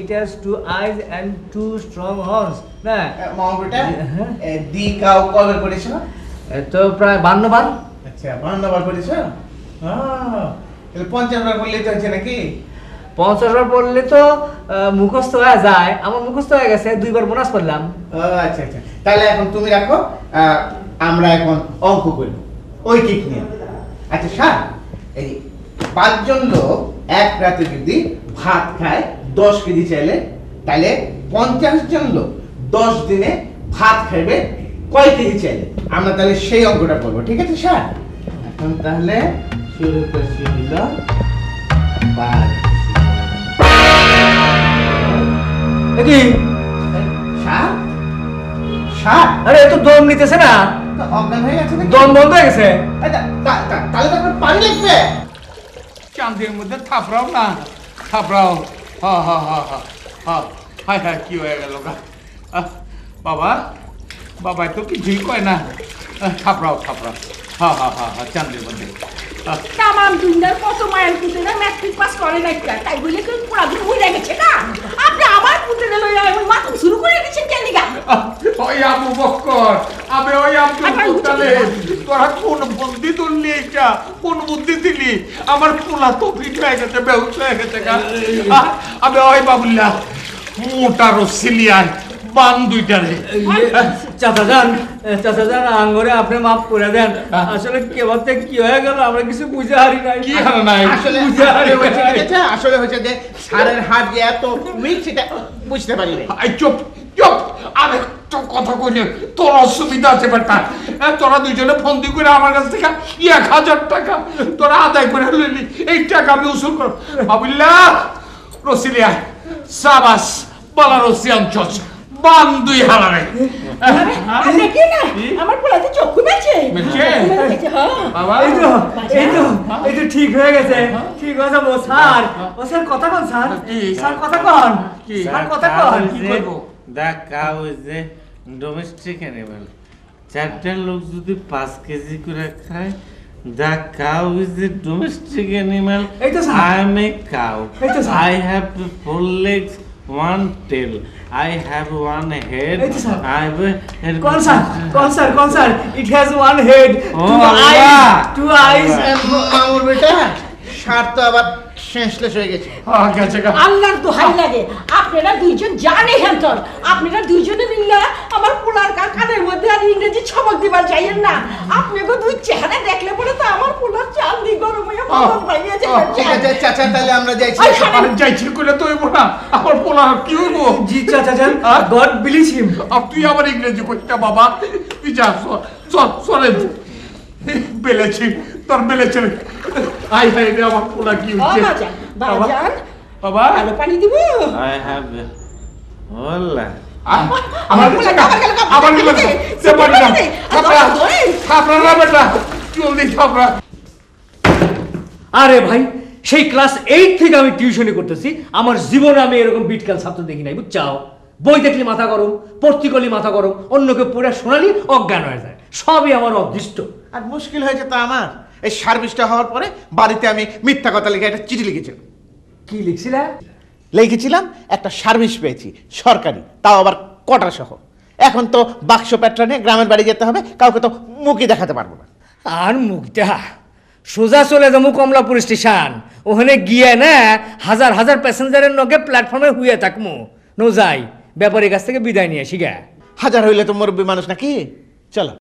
It has two eyes and two strong horns. না মামুটা the cow কবে পড়েছো? তো প্রায় 52 বার। আচ্ছা 52 বার পড়েছো? তাহলে 50 বার পড়লেই তো হচ্ছে নাকি? 50 বার পড়লে তো মুখস্থ হয়ে যায়। আমার মুখস্থ হয়ে গেছে, 2 বার বোনাস পড়লাম। আচ্ছা আচ্ছা, তাহলে এখন তুমি রাখো, আমরা এখন অঙ্ক করি ঐকিক নিয়ে। আচ্ছা স্যার, এই 5 জন লোক এক রাতে যদি ভাত খায় 10 কেজি চাইলে, তাহলে 50 জন লোক 10 দিনে ভাত খাবে কয় কেজি চাইলে? আমরা তাহলে সেই অঙ্কটা করবো, ঠিক আছে স্যার? এখন তাহলে শুরু করছি হলো কি স্যার? স্যার আরে তো দম নিতেছে না, অজ্ঞান হয়ে গেছে নাকি? দম বন্ধ হয়ে গেছে। তাহলে তো আপনার পানি লাগবে। চাঁদের মধ্যে থাপড়াও না, থাপড়াও। হা হা হা হা হা, হায় হায় কি হয়ে গেল গা। বাবা বাবা তো কিছুই কয় না, থাপড়াও থাপড়াও। হা হা হা হা, চাঁদের মধ্যে তামাম দুনিয়ার কত মায়ের পুতেরা ম্যাট্রিক পাস করে নাই, তাই বলে কেউ পুরাদিন উড়ে গেছে না? আপনি আমার পুতেরা লইয়া এমন মাথা শুরু করে দিচ্ছেন কেন লিগা? ওই আবু বক্কর, আমি ওই আব্দুল মুত্তালিব, তোরা কোন বুদ্ধি তুললি? এটা কোন বুদ্ধি দিলি? আমার পোলা তো ফিট হয়ে গেছে, বেহুশ হয়ে গেছে গা। আমি ওই বাবুল্লাহ মোটা রসিলিয়ায় বান দুইটারে। চাচা যান আঙ্গরে আপনি মাফ করে দেন। আসলে কেবল থেকে কি হয়ে গেল আমরা কিছু বুঝে হারি নাই। কি হার নাই? আসলে হচ্ছে যে সারের হাত যে এত উইক সেটা বুঝতে পারি না। চুপ চুপ, আরেকটা কথা কইলে তোর অসুবিধা আছে বেটা। তোরা দুইজনে ফোন দিয়ে করে আমার কাছ থেকে 1000 টাকা তোরা আদায় করে লইলি। এই টাকা আমি উসুল করব। বাবুল্লাহ রসিলিয়া সাবাস বালা রসিয়ান চচ বান দুই হালারে। আপনি কি না আমার পোলাতে চক্ষু মেলছে? বাবা এই তো ঠিক হয়ে গেছে, ঠিক হয়ে যাবো। স্যার কথা কন, স্যার কথা কন, স্যার কথা কন। কি করব? The cow is a domestic animal. 4টা লোক যদি 5 কেজি করে খায়, the cow is a domestic animal. এই তো sir. I am a cow. এই তো sir. I have 4 legs, 1 tail. I have 1 head. এই তো স্যার। I have a কোন sir? It has 1 head, 2 eyes. মামুর বেটা সার তো আবার সেন্সলেস হয়ে গেছে। গেছে গা। আল্লাহর দোহাই লাগে, আপনারা দুইজন জানে হেন্তর, আপনারা দুইজনে মিললে আমার পোলার কানের মধ্যে আর ইংরেজি ছবক দিবার চাইয়েন না। আপনাকে দুই চেহারা দেখলে পরে তো আমার পোলার চাল দি গরম হয়ে বদল ভাইয়া যায়। ঠিক আছে চাচা, তাহলে আমরা যাইছি। আরে যাইছি কইলে তো হইব না, আমার পোলা কি হইব? জি চাচা যান, God bless him. তুই আবার ইংরেজি কইটা বাবা, তুই যা চলে বেলেছি তোর বেলেছে। আই হাই রে আমার পোলা কি হচ্ছে? বাজান বাবা আলো পানি দিব? I have a hola. আমার পোলা আবার কি করছে? সে পারি না, থাপড়া না বেটা, জলদি থাপড়া। আরে ভাই, সেই ক্লাস 8 থেকে আমি টিউশনি করতেছি, আমার জীবনে আমি এরকম বিটকাল ছাত্র দেখি নাই, বুঝছাও? বই দেখলে মাথা গরম, পড়তে গেলে মাথা গরম, অন্যকে পড়ে শোনালি অজ্ঞান হয়ে যায়। সবই আমার অদৃষ্ট। আর মুশকিল হয়েছে তো আমার, এই সার্ভিসটা হওয়ার পরে বাড়িতে আমি মিথ্যা কথা লিখে একটা চিঠি লিখেছিলাম। কি লিখছিলা? লিখেছিলাম একটা সার্ভিস পেয়েছি সরকারি, তাও আবার কোটা সহ। এখন তো বাক্স প্যাট্রানে গ্রামের বাড়ি যেতে হবে, কাউকে তো মুখই দেখাতে পারবো না। আর মুখটা সোজা চলে যাবো কমলাপুর স্টেশন, ওখানে গিয়ে না হাজার হাজার প্যাসেঞ্জারের নগে প্ল্যাটফর্মে হুয়ে থাকবো। নো যাই, ব্যাপারীর কাছ থেকে বিদায় নিয়ে আসি গা। হাজার হইলে তো মুরব্বী মানুষ নাকি? চলো।